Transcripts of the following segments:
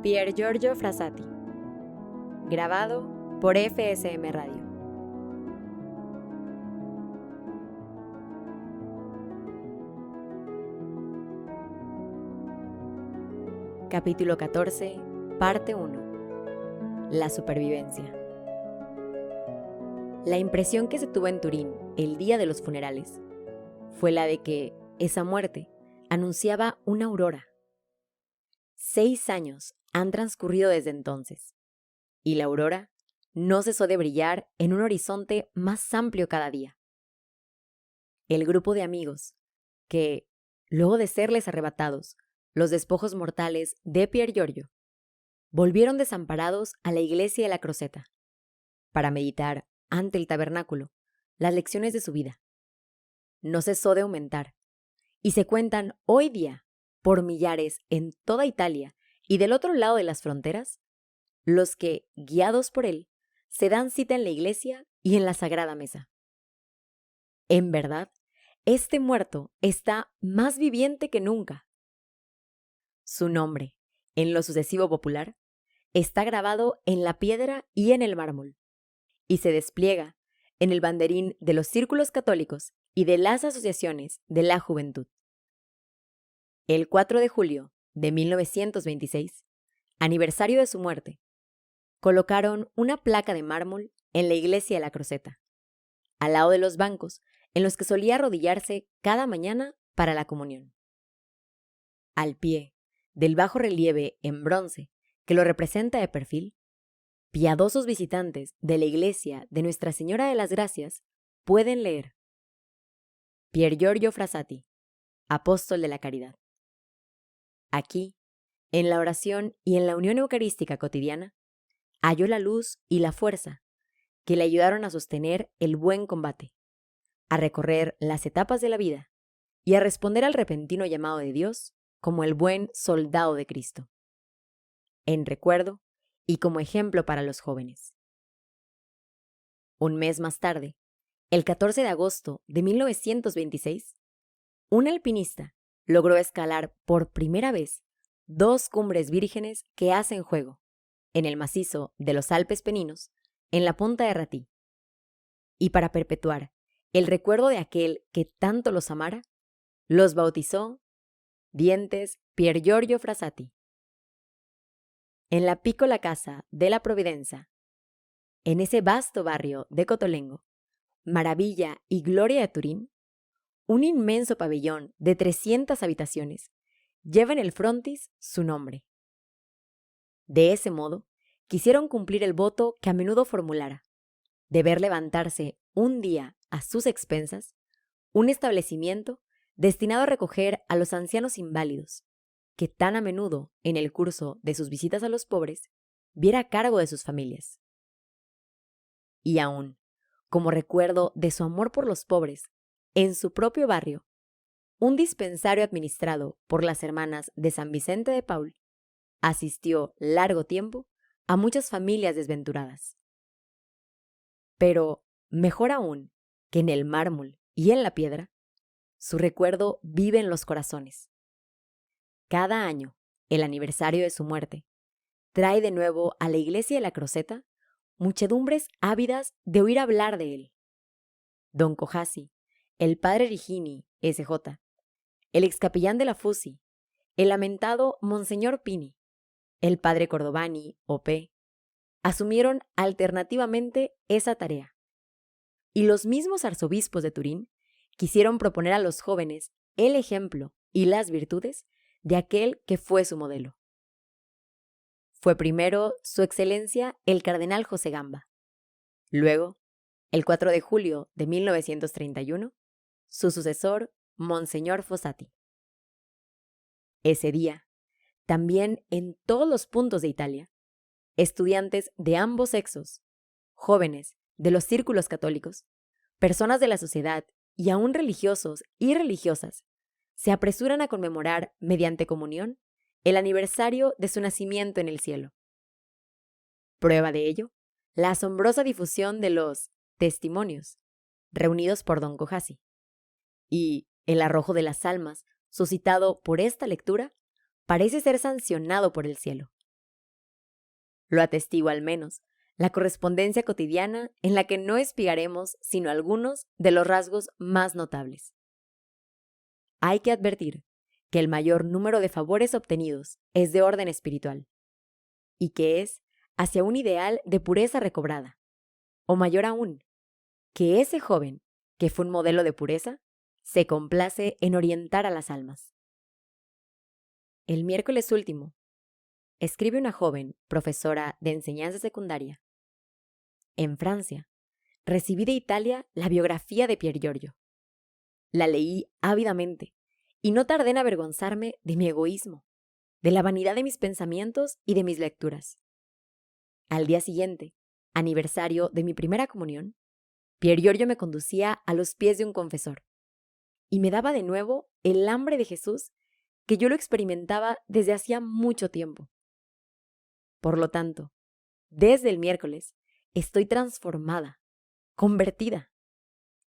Pier Giorgio Frassati. Grabado por FSM Radio. Capítulo 14, parte 1. La supervivencia. La impresión que se tuvo en Turín el día de los funerales fue la de que esa muerte anunciaba una aurora. 6 años han transcurrido desde entonces, y la aurora no cesó de brillar en un horizonte más amplio cada día. El grupo de amigos que, luego de serles arrebatados los despojos mortales de Pier Giorgio, volvieron desamparados a la iglesia de la Crocetta para meditar ante el tabernáculo las lecciones de su vida. No cesó de aumentar, y se cuentan hoy día por millares en toda Italia y del otro lado de las fronteras, los que, guiados por él, se dan cita en la iglesia y en la Sagrada Mesa. En verdad, este muerto está más viviente que nunca. Su nombre, en lo sucesivo popular, está grabado en la piedra y en el mármol, y se despliega en el banderín de los círculos católicos y de las asociaciones de la juventud. El 4 de julio de 1926, aniversario de su muerte, colocaron una placa de mármol en la iglesia de la Crocetta, al lado de los bancos en los que solía arrodillarse cada mañana para la comunión. Al pie del bajo relieve en bronce que lo representa de perfil, piadosos visitantes de la iglesia de Nuestra Señora de las Gracias pueden leer: Pier Giorgio Frassati, apóstol de la caridad. Aquí, en la oración y en la unión eucarística cotidiana, halló la luz y la fuerza que le ayudaron a sostener el buen combate, a recorrer las etapas de la vida y a responder al repentino llamado de Dios como el buen soldado de Cristo. En recuerdo y como ejemplo para los jóvenes. Un mes más tarde, el 14 de agosto de 1926, un alpinista logró escalar por primera vez 2 cumbres vírgenes que hacen juego en el macizo de los Alpes Peninos, en la punta de Ratí. Y para perpetuar el recuerdo de aquel que tanto los amara, los bautizó Dientes Pier Giorgio Frassati. En la piccola casa de la Providenza, en ese vasto barrio de Cotolengo, maravilla y gloria de Turín, un inmenso pabellón de 300 habitaciones lleva en el frontis su nombre. De ese modo, quisieron cumplir el voto que a menudo formulara, de ver levantarse un día a sus expensas un establecimiento destinado a recoger a los ancianos inválidos, que tan a menudo, en el curso de sus visitas a los pobres, viera a cargo de sus familias. Y aún, como recuerdo de su amor por los pobres, en su propio barrio, un dispensario administrado por las hermanas de San Vicente de Paul asistió largo tiempo a muchas familias desventuradas. Pero, mejor aún que en el mármol y en la piedra, su recuerdo vive en los corazones. Cada año, el aniversario de su muerte trae de nuevo a la iglesia de la Crocetta muchedumbres ávidas de oír hablar de él. Don Cojasi, el padre Rigini, S.J., el excapellán de la Fusi, el lamentado Monseñor Pini, el padre Cordovani, O.P., asumieron alternativamente esa tarea. Y los mismos arzobispos de Turín quisieron proponer a los jóvenes el ejemplo y las virtudes de aquel que fue su modelo. Fue primero su excelencia el cardenal José Gamba. Luego, el 4 de julio de 1931, su sucesor, Monseñor Fossati. Ese día, también en todos los puntos de Italia, estudiantes de ambos sexos, jóvenes de los círculos católicos, personas de la sociedad y aún religiosos y religiosas, se apresuran a conmemorar, mediante comunión, el aniversario de su nacimiento en el cielo. Prueba de ello, la asombrosa difusión de los testimonios reunidos por Don Cojasi, y el arrojo de las almas suscitado por esta lectura parece ser sancionado por el cielo, Lo atestigua al menos la correspondencia cotidiana en la que no espigaremos sino algunos de los rasgos más notables. Hay que advertir que el mayor número de favores obtenidos es de orden espiritual, y que es hacia un ideal de pureza recobrada, o mayor aún, que ese joven, que fue un modelo de pureza, se complace en orientar a las almas. El miércoles último, escribe una joven profesora de enseñanza secundaria. En Francia, recibí de Italia la biografía de Pier Giorgio. La leí ávidamente y no tardé en avergonzarme de mi egoísmo, de la vanidad de mis pensamientos y de mis lecturas. Al día siguiente, aniversario de mi primera comunión, Pier Giorgio me conducía a los pies de un confesor y me daba de nuevo el hambre de Jesús que yo lo experimentaba desde hacía mucho tiempo. Por lo tanto, desde el miércoles estoy transformada, convertida,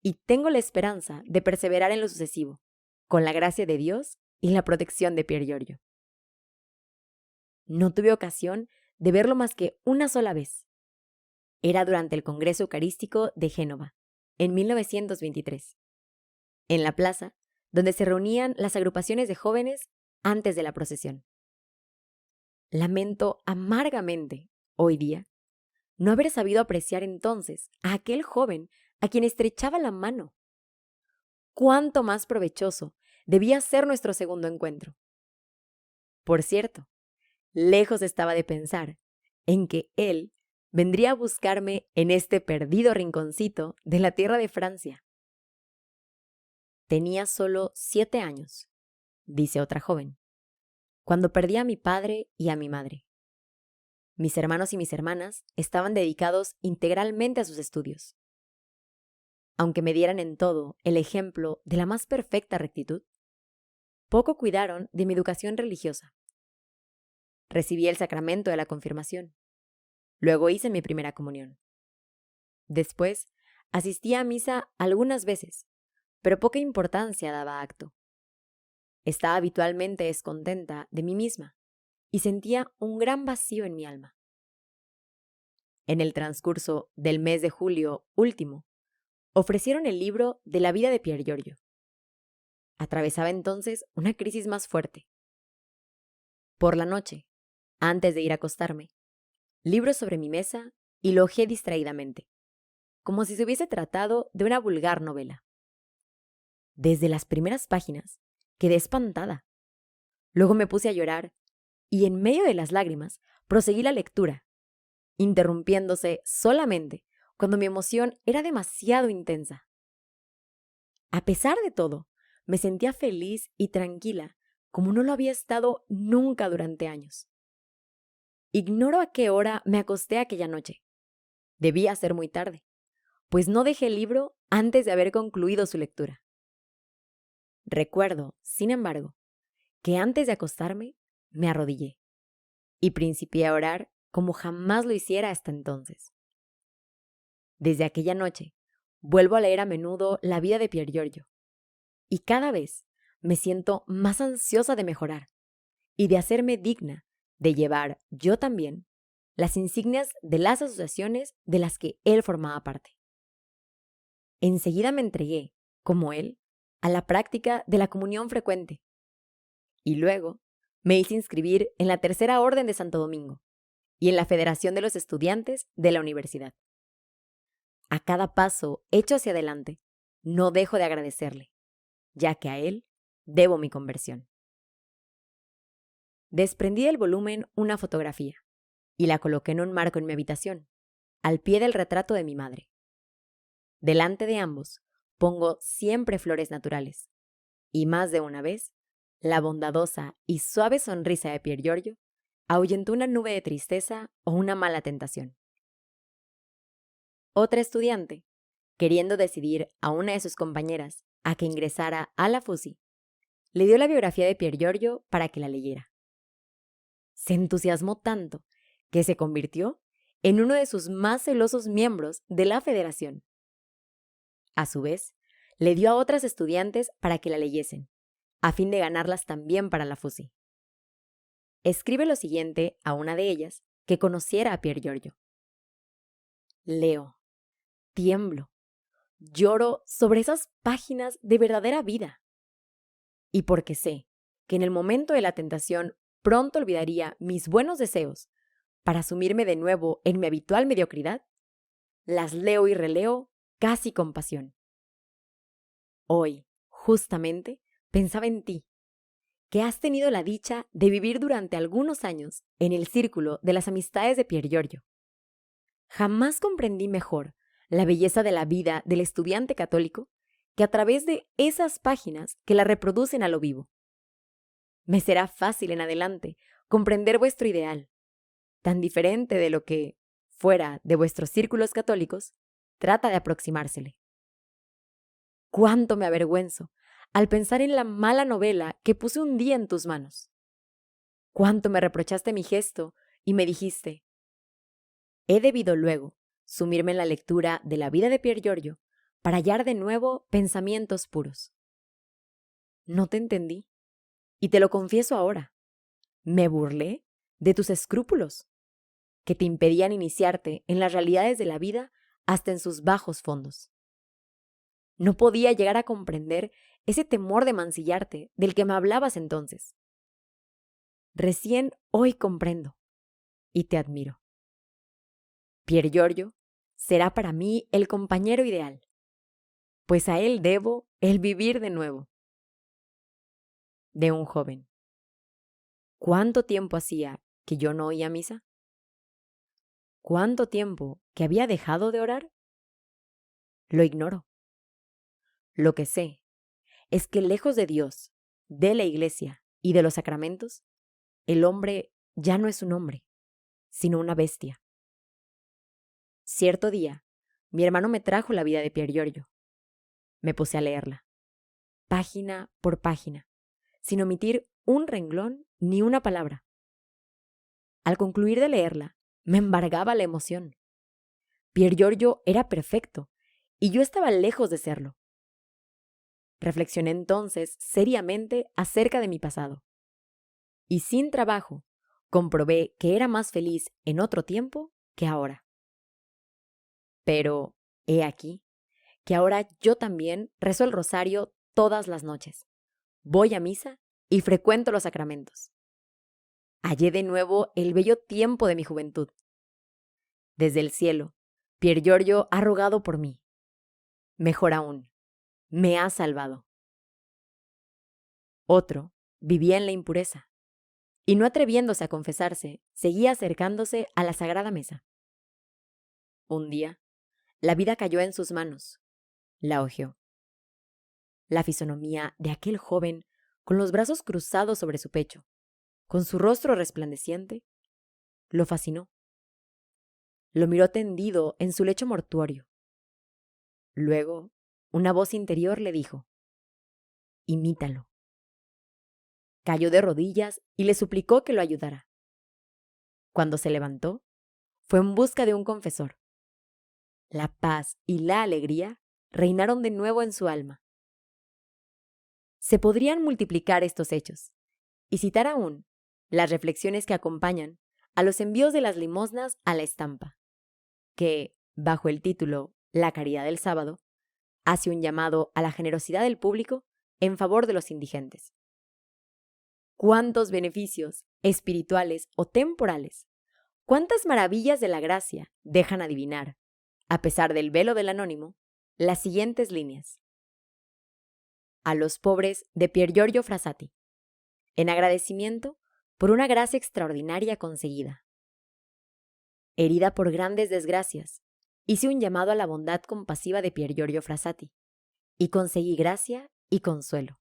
y tengo la esperanza de perseverar en lo sucesivo, con la gracia de Dios y la protección de Pier Giorgio. No tuve ocasión de verlo más que una sola vez. Era durante el Congreso Eucarístico de Génova, en 1923, en la plaza donde se reunían las agrupaciones de jóvenes antes de la procesión. Lamento amargamente, hoy día, no haber sabido apreciar entonces a aquel joven a quien estrechaba la mano. Cuánto más provechoso debía ser nuestro segundo encuentro. Por cierto, lejos estaba de pensar en que él vendría a buscarme en este perdido rinconcito de la tierra de Francia. Tenía solo 7 años, dice otra joven, cuando perdí a mi padre y a mi madre. Mis hermanos y mis hermanas estaban dedicados integralmente a sus estudios. Aunque me dieran en todo el ejemplo de la más perfecta rectitud, poco cuidaron de mi educación religiosa. Recibí el sacramento de la confirmación. Luego hice mi primera comunión. Después, asistí a misa algunas veces, pero poca importancia daba acto. Estaba habitualmente descontenta de mí misma y sentía un gran vacío en mi alma. En el transcurso del mes de julio último, ofrecieron el libro de la vida de Pier Giorgio. Atravesaba entonces una crisis más fuerte. Por la noche, antes de ir a acostarme, libro sobre mi mesa y lo hojeé distraídamente, como si se hubiese tratado de una vulgar novela. Desde las primeras páginas, quedé espantada. Luego me puse a llorar y en medio de las lágrimas proseguí la lectura, interrumpiéndose solamente cuando mi emoción era demasiado intensa. A pesar de todo, me sentía feliz y tranquila como no lo había estado nunca durante años. Ignoro a qué hora me acosté aquella noche. Debía ser muy tarde, pues no dejé el libro antes de haber concluido su lectura. Recuerdo, sin embargo, que antes de acostarme me arrodillé y principié a orar como jamás lo hiciera hasta entonces. Desde aquella noche, vuelvo a leer a menudo la vida de Pier Giorgio y cada vez me siento más ansiosa de mejorar y de hacerme digna de llevar yo también las insignias de las asociaciones de las que él formaba parte. Enseguida me entregué, como él, a la práctica de la comunión frecuente y luego me hice inscribir en la Tercera Orden de Santo Domingo y en la Federación de los Estudiantes de la Universidad. A cada paso hecho hacia adelante, no dejo de agradecerle, ya que a él debo mi conversión. Desprendí del volumen una fotografía y la coloqué en un marco en mi habitación, al pie del retrato de mi madre. Delante de ambos pongo siempre flores naturales, y más de una vez, la bondadosa y suave sonrisa de Pier Giorgio ahuyentó una nube de tristeza o una mala tentación. Otra estudiante, queriendo decidir a una de sus compañeras a que ingresara a la FUSI, le dio la biografía de Pier Giorgio para que la leyera. Se entusiasmó tanto que se convirtió en uno de sus más celosos miembros de la federación. A su vez, le dio a otras estudiantes para que la leyesen, a fin de ganarlas también para la FUSI. Escribe lo siguiente a una de ellas que conociera a Pier Giorgio. Leo, tiemblo, lloro sobre esas páginas de verdadera vida. Y porque sé que en el momento de la tentación pronto olvidaría mis buenos deseos para sumirme de nuevo en mi habitual mediocridad, las leo y releo casi con pasión. Hoy, justamente, pensaba en ti, que has tenido la dicha de vivir durante algunos años en el círculo de las amistades de Pier Giorgio. Jamás comprendí mejor la belleza de la vida del estudiante católico que a través de esas páginas que la reproducen a lo vivo. Me será fácil en adelante comprender vuestro ideal, tan diferente de lo que, fuera de vuestros círculos católicos, trata de aproximársele. Cuánto me avergüenzo al pensar en la mala novela que puse un día en tus manos. Cuánto me reprochaste mi gesto y me dijiste: he debido luego sumirme en la lectura de la vida de Pier Giorgio para hallar de nuevo pensamientos puros. No te entendí, y te lo confieso ahora. Me burlé de tus escrúpulos, que te impedían iniciarte en las realidades de la vida hasta en sus bajos fondos. No podía llegar a comprender ese temor de mancillarte del que me hablabas entonces. Recién hoy comprendo y te admiro. Pier Giorgio será para mí el compañero ideal, pues a él debo el vivir de nuevo. De un joven. ¿Cuánto tiempo hacía que yo no oía misa? ¿Cuánto tiempo que había dejado de orar? Lo ignoro. Lo que sé es que lejos de Dios, de la iglesia y de los sacramentos, el hombre ya no es un hombre, sino una bestia. Cierto día, mi hermano me trajo la vida de Pier Giorgio. Me puse a leerla, página por página, sin omitir un renglón ni una palabra. Al concluir de leerla, me embargaba la emoción. Pier Giorgio era perfecto, y yo estaba lejos de serlo. Reflexioné entonces seriamente acerca de mi pasado, y sin trabajo comprobé que era más feliz en otro tiempo que ahora. Pero, he aquí, que ahora yo también rezo el rosario todas las noches. Voy a misa y frecuento los sacramentos. Hallé de nuevo el bello tiempo de mi juventud. Desde el cielo, Pier Giorgio ha rogado por mí. Mejor aún, me ha salvado. Otro vivía en la impureza, y no atreviéndose a confesarse, seguía acercándose a la sagrada mesa. Un día, la vida cayó en sus manos. La hojeó. La fisonomía de aquel joven, con los brazos cruzados sobre su pecho, con su rostro resplandeciente, lo fascinó. Lo miró tendido en su lecho mortuorio. Luego, una voz interior le dijo: imítalo. Cayó de rodillas y le suplicó que lo ayudara. Cuando se levantó, fue en busca de un confesor. La paz y la alegría reinaron de nuevo en su alma. Se podrían multiplicar estos hechos, y citar aún las reflexiones que acompañan a los envíos de las limosnas a la estampa, que, bajo el título La caridad del sábado, hace un llamado a la generosidad del público en favor de los indigentes. ¿Cuántos beneficios, espirituales o temporales, cuántas maravillas de la gracia dejan adivinar, a pesar del velo del anónimo, las siguientes líneas? A los pobres de Pier Giorgio Frassati, en agradecimiento por una gracia extraordinaria conseguida. Herida por grandes desgracias, hice un llamado a la bondad compasiva de Pier Giorgio Frassati, y conseguí gracia y consuelo.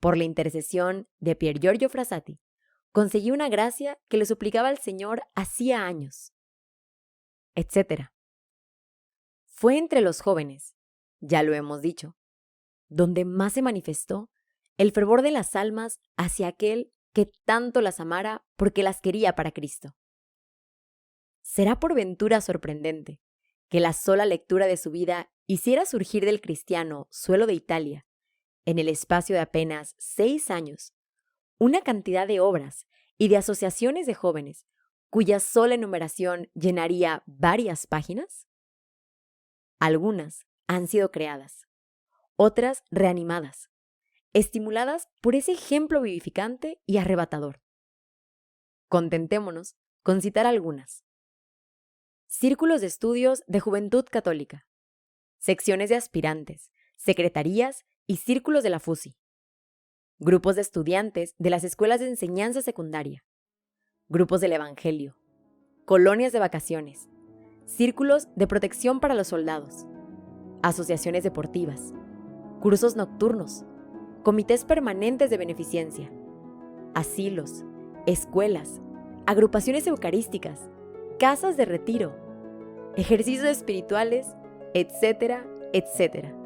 Por la intercesión de Pier Giorgio Frassati, conseguí una gracia que le suplicaba al Señor hacía años, etc. Fue entre los jóvenes, ya lo hemos dicho, donde más se manifestó el fervor de las almas hacia aquel que tanto las amara porque las quería para Cristo. ¿Será por ventura sorprendente que la sola lectura de su vida hiciera surgir del cristiano suelo de Italia, en el espacio de apenas 6 años, una cantidad de obras y de asociaciones de jóvenes cuya sola enumeración llenaría varias páginas? Algunas han sido creadas, otras reanimadas, estimuladas por ese ejemplo vivificante y arrebatador. Contentémonos con citar algunas. Círculos de estudios de Juventud Católica, secciones de aspirantes, secretarías y círculos de la FUSI, grupos de estudiantes de las escuelas de enseñanza secundaria, grupos del Evangelio, colonias de vacaciones, círculos de protección para los soldados, asociaciones deportivas, cursos nocturnos, comités permanentes de beneficencia, asilos, escuelas, agrupaciones eucarísticas, casas de retiro, ejercicios espirituales, etcétera, etcétera.